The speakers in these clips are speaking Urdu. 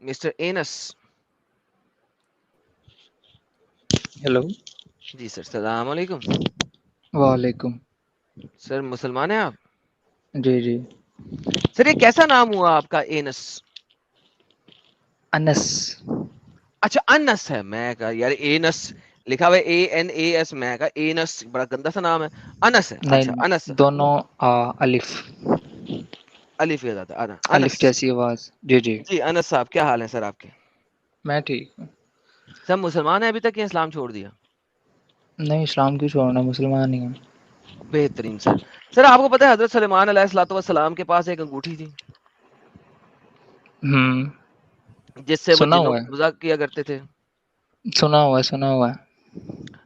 مسٹر اینس. ہیلو. جی سر السلام علیکم. وعلیکم. سر مسلمان ہیں آپ؟ جی جی. سر یہ کیسا نام ہوا آپ کا اینس؟ انس. اچھا انس ہے. میں کہا یار اینس لکھا ہوا اے این اے ایس, میں کہا اینس بڑا گندا سا نام ہے. انس ہے. اچھا نہیں انس. دونوں الف الف کے ساتھ الف انس. جیسی آواز. جی جی. جی انس صاحب کیا حال ہے سر آپ کے؟ میں ٹھیک ہوں. سب مسلمان ہیں ابھی تک یا اسلام چھوڑ دیا؟ نہیں اسلام کیوں چھوڑنا, مسلمان ہی ہیں. بہترین سر. سر آپ کو پتہ ہے حضرت سلیمان علیہ الصلوۃ والسلام کے پاس ایک انگوٹھی تھی ہوں. جس سے وہ سنا جنوں ہوا کو مذاق کیا کرتے تھے. سنا ہوا ہے سنا ہوا ہے.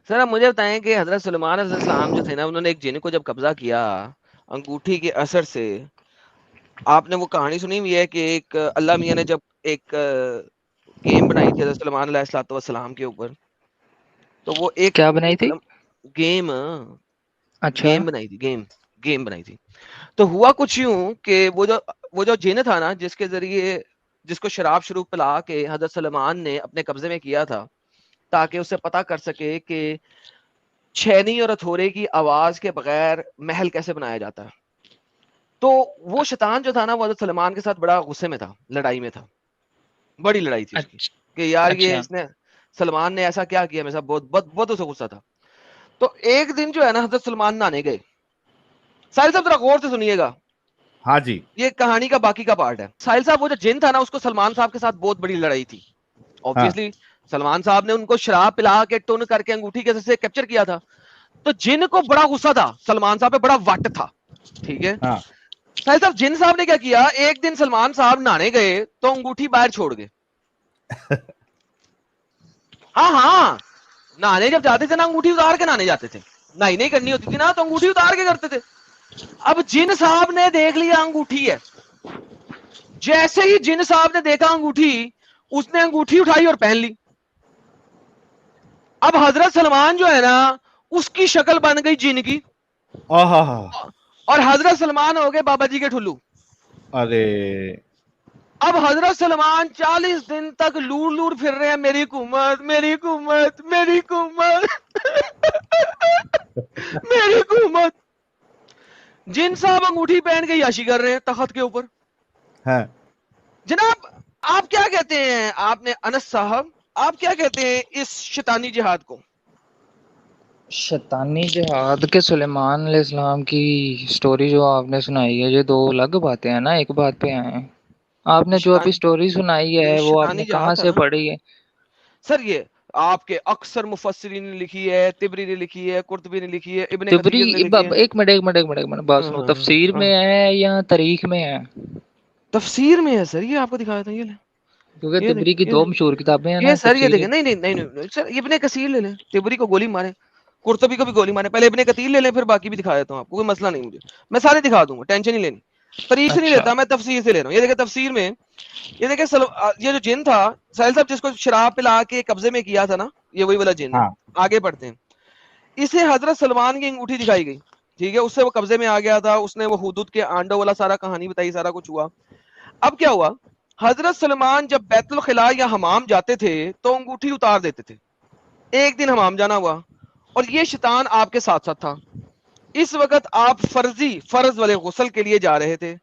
سر آپ مجھے بتائیں کہ حضرت سلیمان علیہ السلام جو تھے نا, انہوں نے ایک جن کو جب قبضہ کیا انگوٹھی کے اثر سے, آپ نے وہ کہانی سنی ہوئی ہے کہ ایک اللہ میاں نے جب ایک گیم بنائی تھی حضرت سلیمان علیہ الصلوۃ والسلام کے اوپر, تو وہ ایک کیا بنائی تھی؟ گیم اچھا. گیم بنائی تھی. گیم بنائی تھی. تو ہوا کچھ یوں کہ وہ جو جن تھا نا, جس کے ذریعے جس کو شراب شروع پلا کے حضرت سلیمان نے اپنے قبضے میں کیا تھا تاکہ اسے پتا کر سکے کہ چھینی اور ہتھوڑے کی آواز کے بغیر محل کیسے بنایا جاتا ہے, تو وہ شیطان جو تھا نا, وہ حضرت سلیمان کے ساتھ بڑا غصے میں تھا, لڑائی میں تھا, بڑی لڑائی تھی اس کی کہ یار یہ اچھا. اس نے سلمان نے ایسا کیا کیا, میرے ساتھ بہت اسے غصہ تھا. تو ایک دن جو ہے نا حضرت سلمان نہانے گئے. ساحل صاحب ذرا غور سے سنیے گا, ہاں جی. یہ کہانی کا باقی کا پارٹ ہے. ساحل صاحب وہ جو جن تھا نا, اس کو سلمان صاحب کے ساتھ بہت بڑی لڑائی تھی. ہاں obviously سلمان صاحب نے ان کو شراب پلا کے ٹن کر کے انگوٹھی کے سے کیپچر کیا تھا, تو جن کو بڑا غصہ تھا, سلمان صاحب پہ بڑا وٹ تھا. ٹھیک ہے ہاں ساحل صاحب, جن صاحب نے کیا کیا, ایک دن سلمان صاحب نہانے گئے تو انگوٹھی باہر چھوڑ گئے. ہاں نہانے جب جاتے تھے نا, انگوٹھی اتار کے نہانے جاتے تھے. نہیں نہیں کرنی ہوتی تھی نا تو انگوٹھی اتار کے کرتے تھے. اب جن صاحب نے دیکھ لیا انگوٹھی ہے, جیسے ہی جن صاحب نے دیکھا انگوٹھی, اس نے انگوٹھی اٹھائی اور پہن لی. اب حضرت سلمان جو ہے نا, اس کی شکل بن گئی جن کی, اور حضرت سلمان ہو گئے بابا جی کے ٹھلو. ارے اب حضرت سلمان 40 دن تک لور لور پھر رہے ہیں, میری حکومت میری حکومت میری حکومت میری حکومت. جن صاحب انگوٹھی پہن کے یاشی کر رہے ہیں تخت کے اوپر. ہاں جناب آپ کیا کہتے ہیں, آپ نے انس صاحب آپ کیا کہتے ہیں اس شیطانی جہاد کو؟ شیطانی جہاد کے سلیمان علیہ السلام کی سٹوری جو آپ نے سنائی ہے, یہ دو الگ باتیں ہیں نا, ایک بات پہ آئے ہیں. آپ نے جو ابھی سٹوری سنائی یہ ہے وہ آپ نے شیطانی جہاد کہاں تھا سے نا پڑھی ہے؟ سر. یہ آپ کے اکثر مفسرین نے لکھی ہے, طبری نے لکھی ہے, قرطبی نے لکھی ہے, ابن تبری. کثیر نے لکھی ہے. ایک منٹ بات سنو, تفسیر میں ہے یا تاریخ میں ہے؟ تفسیر میں ہے سر, یہ آپ کو دکھایا تھا, یہ لیں کیونکہ یہ تبری کی دیکھیں دو مشہور کتابیں ہیں نا, یہ سر, یہ تفسیر. دیکھیں نہیں نہیں نہیں سر, ابن کثیر لے لیں, طبری کو گولی مارے, قرطبی کو بھی گولی مارے, پہلے ابن کثیر لے لیں, پھر باقی بھی دکھا دیتا ہوں آپ کو, کوئی مسئلہ نہیں مجھے, میں سارے دکھا دوں گا, ٹینشن نہیں لینی. تاریخ سے نہیں اچھا لیتا میں, تفسیر سے لے رہا ہوں. یہ دیکھیں تفسیر میں, یہ دیکھیں یہ جو جن تھا ساحل صاحب, جس کو شراب پلا کے قبضے میں کیا تھا نا, یہ وہی والا جن ہے. ہاں آگے پڑھتے ہیں. اسے حضرت سلمان کی انگوٹھی دکھائی گئی, ٹھیک ہے, اس سے وہ قبضے میں آ گیا تھا, اس نے وہ حدود کے آنڈوں والا سارا کہانی بتائی, سارا کچھ ہوا. اب کیا ہوا, حضرت سلمان جب بیت الخلاء یا حمام جاتے تھے تو انگوٹھی اتار دیتے تھے. ایک دن حمام جانا ہوا اور یہ شیطان آپ کے ساتھ ساتھ تھا. اس وقت آپ فرض والے غسل کے لیے جا رہے تھے,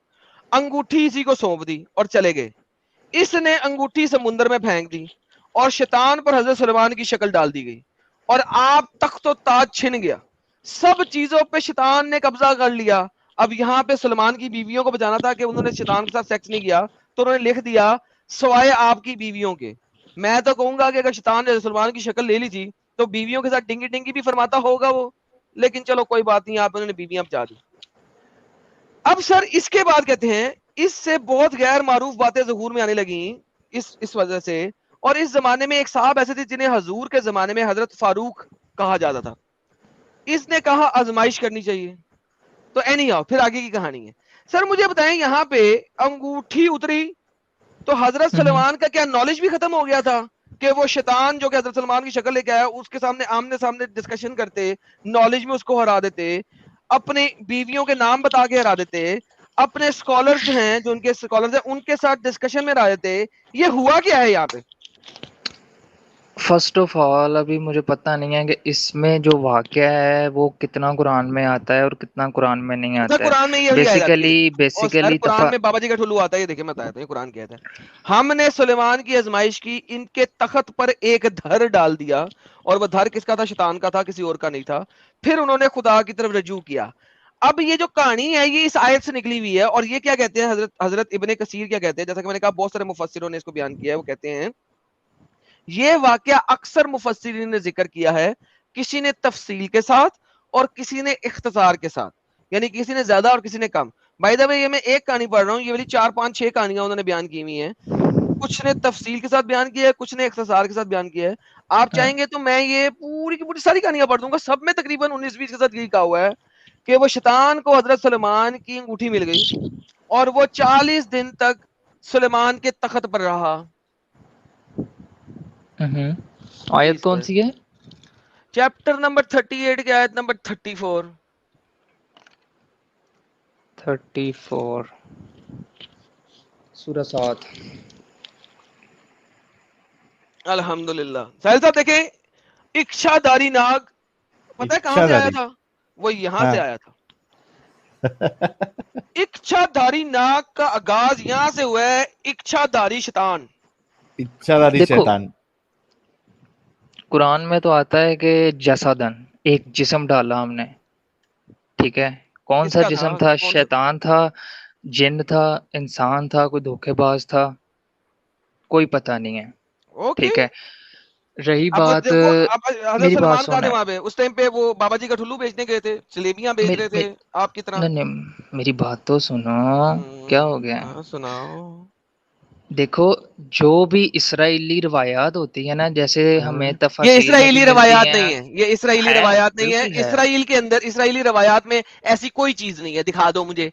انگوٹھی اسی کو سونپ دی اور چلے گئے. اس نے انگوٹھی سمندر میں پھینک دی اور شیطان پر حضرت سلمان کی شکل ڈال دی گئی, اور آپ تخت و تاج چھن گیا. سب چیزوں پہ شیطان نے قبضہ کر لیا. اب یہاں پہ سلمان کی بیویوں کو بچانا تھا کہ انہوں نے شیطان کے ساتھ سیکس نہیں کیا, تو انہوں نے لکھ دیا سوائے آپ کی بیویوں کے. میں تو کہوں گا کہ اگر شیطان نے سلمان کی شکل لے لی تھی تو بیویوں کے ساتھ ڈنگی ڈنگی بھی فرماتا ہوگا وہ, لیکن چلو کوئی بات نہیں, آپ انہوں نے بیویاں بچا دی. اب سر اس کے بعد کہتے ہیں, اس سے بہت غیر معروف باتیں ظہور میں آنے لگیں اس وجہ سے. اور اس زمانے میں ایک صاحب ایسے تھے جنہیں حضور کے زمانے میں حضرت فاروق کہا جاتا تھا. اس نے کہا آزمائش کرنی چاہیے. تو اینی ہاؤ پھر آگے کی کہانی ہے. سر مجھے بتائیں, یہاں پہ انگوٹھی اتری تو حضرت سلمان کا کیا نالج بھی ختم ہو گیا تھا کہ وہ شیطان جو کہ حضرت سلمان کی شکل لے کے آیا, اس کے سامنے آمنے سامنے ڈسکشن کرتے, نالج میں اس کو ہرا دیتے, اپنی بیویوں کے نام بتا کے ہرا دیتے, اپنے اسکالرز جو ہیں، جو ان کے اسکالرز ہیں، ان کے ساتھ ڈسکشن میں رہے تھے. یہ ہوا کیا ہے یہاں پہ؟ فرسٹ آف آل ابھی مجھے پتہ نہیں ہے کہ اس میں جو واقعہ ہے وہ کتنا قرآن میں آتا ہے اور کتنا قرآن میں نہیں اچھا، آتا ہے. قرآن میں یہ آیت آتی ہے اور سر بیسیکلی قرآن میں بابا جی کا ٹھلو آتا ہے. یہ دیکھیں میں بتاتا ہوں، یہ قرآن کہتا ہے ہم نے سلیمان کی آزمائش کی، ان کے تخت پر ایک دھر ڈال دیا، اور وہ دھر کس کا تھا؟ شیطان کا تھا، کسی اور کا نہیں تھا. پھر انہوں نے خدا کی طرف رجوع کیا. اب یہ جو کہانی ہے یہ اس آیت سے نکلی ہوئی ہے. اور یہ کیا کہتے ہیں حضرت ابن کثیر کیا کہتے ہیں؟ جیسا کہ میں نے کہا بہت سارے مفسروں نے اس کو بیان کیا ہے. وہ کہتے ہیں یہ واقعہ اکثر مفسرین نے ذکر کیا ہے، کسی نے تفصیل کے ساتھ اور کسی نے اختصار کے ساتھ، یعنی کسی نے زیادہ اور کسی نے کم. بائی دا وے یہ میں ایک کہانی پڑھ رہا ہوں، یہ والی 4 5 6 کہانیاں انہوں نے بیان کی ہوئی ہیں. کچھ نے تفصیل کے ساتھ بیان کیا ہے، کچھ نے اختصار کے ساتھ بیان کیا ہے. آپ چاہیں گے تو میں یہ پوری کی پوری ساری کہانیاں پڑھ دوں گا. سب میں تقریباً 19 20 کے ساتھ یہی کہا ہوا ہے کہ وہ شیطان کو حضرت سلیمان کی انگوٹھی مل گئی اور وہ 40 دن تک سلیمان کے تخت پر رہا. آیت کون سی ہے؟ چیپٹر نمبر 38 کی آیت نمبر 34. 34 سورہ 7. الحمدللہ. ساحل صاحب دیکھیں، اکشا داری ناگ پتہ ہے کہاں سے آیا تھا؟ وہ یہاں سے آیا تھا. اکشا داری ناگ کا آغاز یہاں سے ہوا ہے. اکشا داری شیطان، اچھا داری شیطان. قرآن میں تو آتا ہے کہ جسدن، ایک جسم ڈالا ہم نے، ٹھیک ہے. کون سا جسم تھا؟ شیطان تھا، جن تھا، انسان تھا، کوئی دھوکے باز تھا، کوئی پتہ نہیں ہے. ٹھیک ہے. رہی بات، حضرت میری بات سلمان کہاں تھے سنیں. وہاں پہ اس ٹائم پہ؟ وہ بابا جی کا ٹھلو بیچنے گئے تھے، جلیبیاں بیچ رہے تھے آپ کی طرح. نہیں میری بات تو سنو، کیا ہو گیا؟ سناؤ. دیکھو جو بھی اسرائیلی روایات ہوتی ہے نا، جیسے ہمیں یہ تفاسیر میں بھی اسرائیلی ملتی روایات ہیں. نہیں ہے، یہ اسرائیلی روایات نہیں ہے. بالکل ہے. اسرائیل کے اندر اسرائیلی روایات میں ایسی کوئی چیز نہیں ہے. دکھا دو مجھے.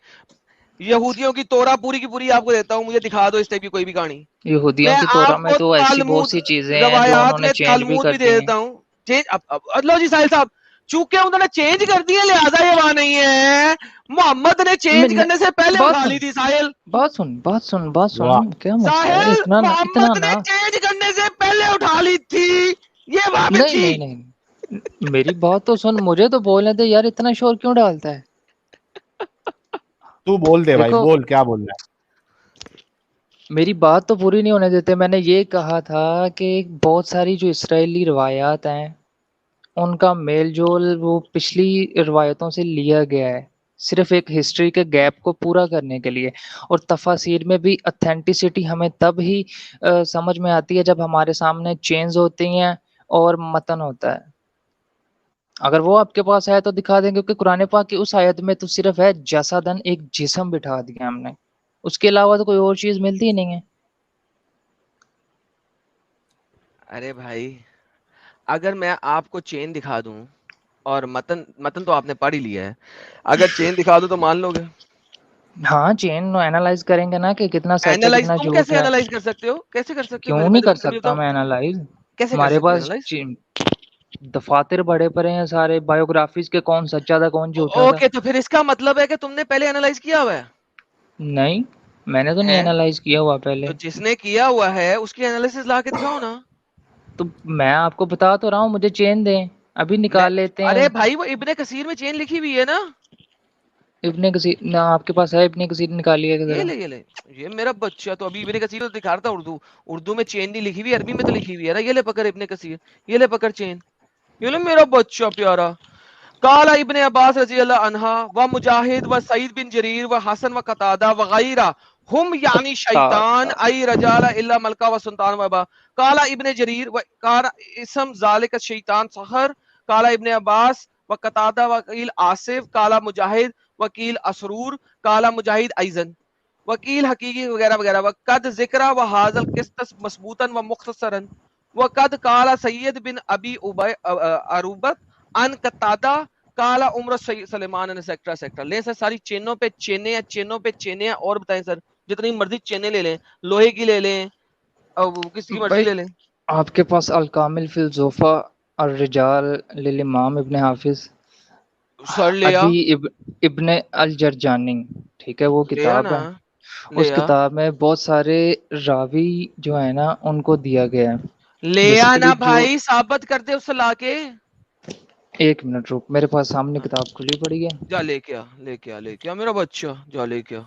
یہودیوں کی تورا پوری کی پوری آپ کو دیتا ہوں، مجھے دکھا دو اس ٹائپ کی کوئی بھی کہانی. یہودیوں میں کی تورا آپ میں کو تو ایسی بہت تالمود سی چیزیں ہیں جو انہوں روایات نے میں چینج تالمود کر بھی دے دی ہیں. دیتا ہوں. لو جی ساحل صاحب، چونکہ انہوں نے چینج کر دی ہے لہذا یہ وہاں نہیں ہے. محمد نے چینج کرنے سے پہلے بات اٹھا سن لی تھی ساحل. بات واہ. سن کیا مسئلہ ہے؟ ساحل اتنا محمد نے نا. چینج کرنے سے پہلے اٹھا لی تھی، یہ وہاں پہ نہیں تھی. نہیں نہیں میری بات تو سن، مجھے تو بولنے دے یار، اتنا شور کیوں ڈالتا ہے؟ تو بول دے بھائی، دیکھو بول کیا بول رہا ہے. میری بات تو پوری نہیں ہونے دیتے. میں نے یہ کہا تھا کہ بہت ساری جو اسرائیلی روایات ہیں ان کا میل جول وہ پچھلی روایتوں سے لیا گیا ہے، صرف ایک ہسٹری کے گیپ کو پورا کرنے کے لیے. اور تفاسیر میں بھی اتھینٹسٹی ہمیں تب ہی سمجھ میں آتی ہے جب ہمارے سامنے چینز ہوتی ہیں اور متن ہوتا ہے. اگر وہ آپ کے پاس ہے تو دکھا دیں، کیونکہ قرآن پاک کی اس آیت میں تو صرف ہے جسدن، ایک جسم بٹھا دیا ہم نے، اس کے علاوہ تو کوئی اور چیز ملتی ہی نہیں ہے. ارے بھائی، اگر میں آپ کو چین دکھا دوں اور متن تو آپ نے پڑھ ہی لیا ہے، اگر چین دکھا دوں تو مان لو گے؟ ہاں چین اینالائز کریں گے نا کہ کتنا سچ ہے اینالائز کتنا تم جھوٹ کیسے ہے. اینالائز کر سکتے ہو؟ کیسے کر سکتے ہو؟ کیوں میں نہیں کر ابھی سکتا بتاؤ میں اینالائز؟ کیسے کر ہمارے سکتے ہو پاس اینالائز؟ دفاتر بڑے پڑے ہیں سارے، بایوگرافیز کے، کون سچا تھا کون جھوٹا تھا. اوکے، تو پھر اس کا مطلب ہے کہ تم نے پہلے اینالائز کیا ہوا نہیں میں نے تو نہیں ہے. اینالائز کیا ہوا پہلے. تو جس نے کیا ہوا ہے اس کی اینالیسس لا کے دکھاؤ نا. تو میں آپ کو بتا تو رہا ہوں، مجھے چین دیں، ابھی نکال لیتے ہیں. ارے بھائی، وہ ابن کثیر میں چین لکھی ہوئی ہے نا. ابن کثیر نہ آپ کے پاس ہے؟ ابن کثیر نکالیے گا یہ ذرا. لے یہ میرا بچہ تو ابھی ابن کثیر تو دکھا رہا تھا. اردو میں چین نہیں لکھی ہوئی، عربی میں تو لکھی ہوئی ہے نا. یہ لے پکڑ ابن کثیر، یہ لے پکڑ چین، یہ لے میرا بچہ پیارا. قال ابن عباس رضی اللہ عنہ و مجاہد و سعید بن جریر و حسن و قتادہ وغیرہ ہم یعنی شیطان ای رجال الا ملکہ و سلطان و ابا. قال ابن جریر و قال اسم ذالک الشیطان سحر. قال ابن عباس و قتادہ وقیل آصف. قال مجاہد وکیل اسرور. قال مجاہد ایزن وکیل حقیقی وغیرہ وغیرہ. وقد ذکر و حاضر قسط مسبوطا و مختصرا. وقد قال سید بن ابی عروبت ان قتادہ قال عمر سلیمان ایکسٹرا سیکٹر. لیں سر ساری چینوں پہ چینیں ہیں، چینوں پہ چینیں ہیں. اور بتائیں سر، جتنی مرضی چینیں لے لیں، لوہے کی لے لیں اور کسی کی مرضی بھائی لے لیں. آپ کے پاس الکامل فی الزوفا الرجال للامام ابن حافظ. سر لیا ابھی ابن الجرجانی، ٹھیک ہے، وہ لیا کتاب نا ہے، اس لیا کتاب میں بہت سارے راوی جو ہے نا ان کو دیا گیا ہے. لیا نا بیسیکلی جو بھائی ثابت کر دے اس سے لا کے. ایک منٹ رک، میرے پاس سامنے کتاب کھلی پڑی ہے. جا لے کے آ لے کے آ لے کے آ میرا بچہ جا لے کے آ.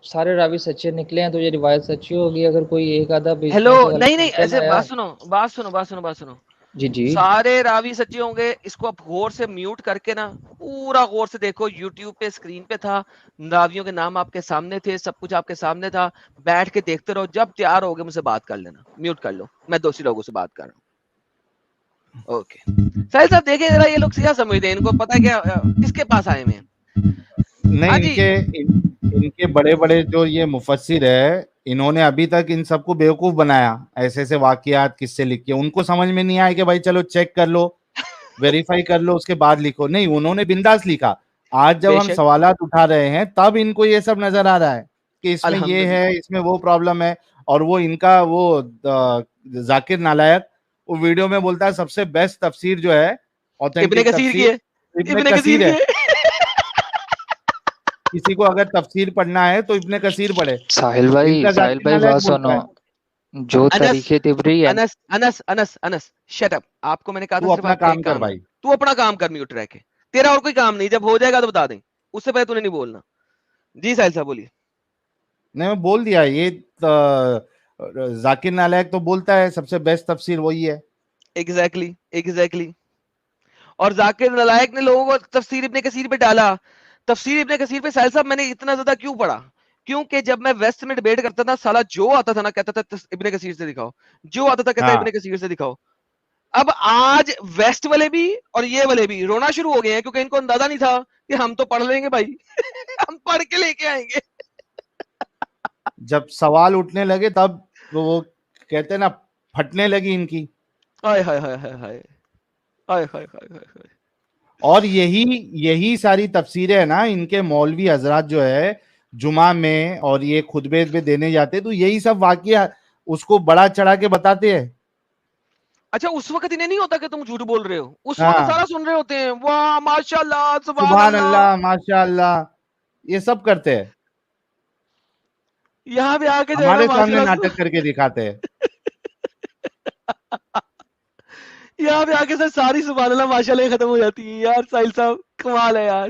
سارے راوی سچے نکلے ہیں تو یہ روایت سچی ہوگی، اگر کوئی ایک آدھا بیچ ہیلو میں سے نہیں غلط نہیں نکل ایسے آیا. بات سنو بات سنو بات سنو بات سنو. جی جی سارے راوی سچے ہوں گے، اس کو اب غور سے میوٹ کر کے نا پورا غور سے دیکھو. یوٹیوب پہ اسکرین پہ تھا، راویوں کے نام آپ کے سامنے تھے، سب کچھ آپ کے سامنے تھا. بیٹھ کے دیکھتے رہو، جب تیار ہوگے مجھ سے بات کر لینا، میوٹ کر لو، میں دوسرے لوگوں سے بات کر رہا ہوں. اوکے ساحل صاحب دیکھیں ذرا یہ لوگ کیا سمجھتے ہیں، ان کو پتا ہے کیا کس کے پاس آئے ہوئے ہیں. نہیں ہاں ان جی کے ان کے بڑے بڑے جو یہ مفسر ہے، انہوں نے ابھی تک ان سب کو بیوقوف بنایا. ایسے ایسے واقعات کس سے لکھ کے ان کو سمجھ میں نہیں آئے کہ بھائی چلو چیک کر لو، ویریفائی کر لو، اس کے بعد لکھو. نہیں، انہوں نے بنداس لکھا. آج بے جب ہم شک سوالات اٹھا رہے ہیں تب ان کو یہ سب نظر آ رہا ہے کہ اس میں یہ الحمدللہ. ہے، اس میں وہ پرابلم ہے. اور وہ ان کا وہ ذاکر نالائق وہ ویڈیو میں بولتا ہے سب سے بیسٹ تفسیر جو ہے، ابن اوتھینٹک کثیر کی تفسیر، ہے، ابن ابن کثیر کثیر کی ہے. ہے. کسی کو اگر تفسیر پڑھنا ہے تو ابن کثیر پڑھے. ساحل ان بھائی، کا ساحل ذاکر بھائی نالائق بات بولتا سنو، ہے. جو انس تاریخ تبری ہے. انس انس انس انس شٹ اپ. آپ کو میں نے کہا تھا تو صرف اپنا آپ کا ایک کر کام ہے، بھائی. تو اپنا کام کر میوٹ رہ کے. تیرا اور کوئی کام نہیں، جب ہو جائے گا تو بتا دیں، اس سے پہلے تو نے نہیں بولنا. جی ساحل صاحب بولیے. نہیں میں بول دیا، یہ ذاکر نالائق تو بولتا ہے سب سے بیسٹ تفسیر وہی ہے. Exactly exactly. اور ذاکر نالائق نے لوگوں کو تفسیر ابن کثیر پہ ڈالا. تفسیر ابن کثیر پہ ساحل صاحب میں نے اتنا زیادہ کیوں پڑھا؟ کیونکہ جب میں ویسٹ میں ڈیبیٹ کرتا تھا، سالا جو آتا تھا نا کہتا تھا ابن کثیر سے دکھاؤ، جو آتا تھا کہتا ہاں ابن کثیر سے دکھاؤ. اب آج ویسٹ والے بھی اور یہ والے بھی رونا شروع ہو گئے ہیں، کیونکہ ان کو اندازہ نہیں تھا کہ ہم تو پڑھ لیں گے بھائی. ہم پڑھ کے لے کے آئیں گے. جب سوال اٹھنے لگے تب وہ کہتے ہیں نا پھٹنے لگی ان کی. ہائے ہائے ہائے ہائے ہائے ہائے ہائے ہائے ہائے. اور یہی ساری تفسیریں ہیں نا ان کے مولوی حضرات جو ہے جمعہ میں اور یہ خطبے میں دینے جاتے، تو یہی سب واقعہ اس کو بڑا چڑھا کے بتاتے ہیں. اچھا اس وقت انہیں نہیں ہوتا کہ تم جھوٹ بول رہے ہو، اس وقت ہاں، سارا سن رہے ہوتے ہیں، واہ ماشاء اللہ سبحان سبحان اللہ. اللہ، ماشاء اللہ، یہ سب کرتے ہیں. یہاں پہ آ کے جو ہے نا ہمارے ماشاء سامنے اللہ ناٹک کر کے دکھاتے ہیں. یہاں پہ آ کے سر ساری سبحان اللہ ماشاء اللہ ختم ہو جاتی ہے. یار ساحل صاحب کمال ہے یار.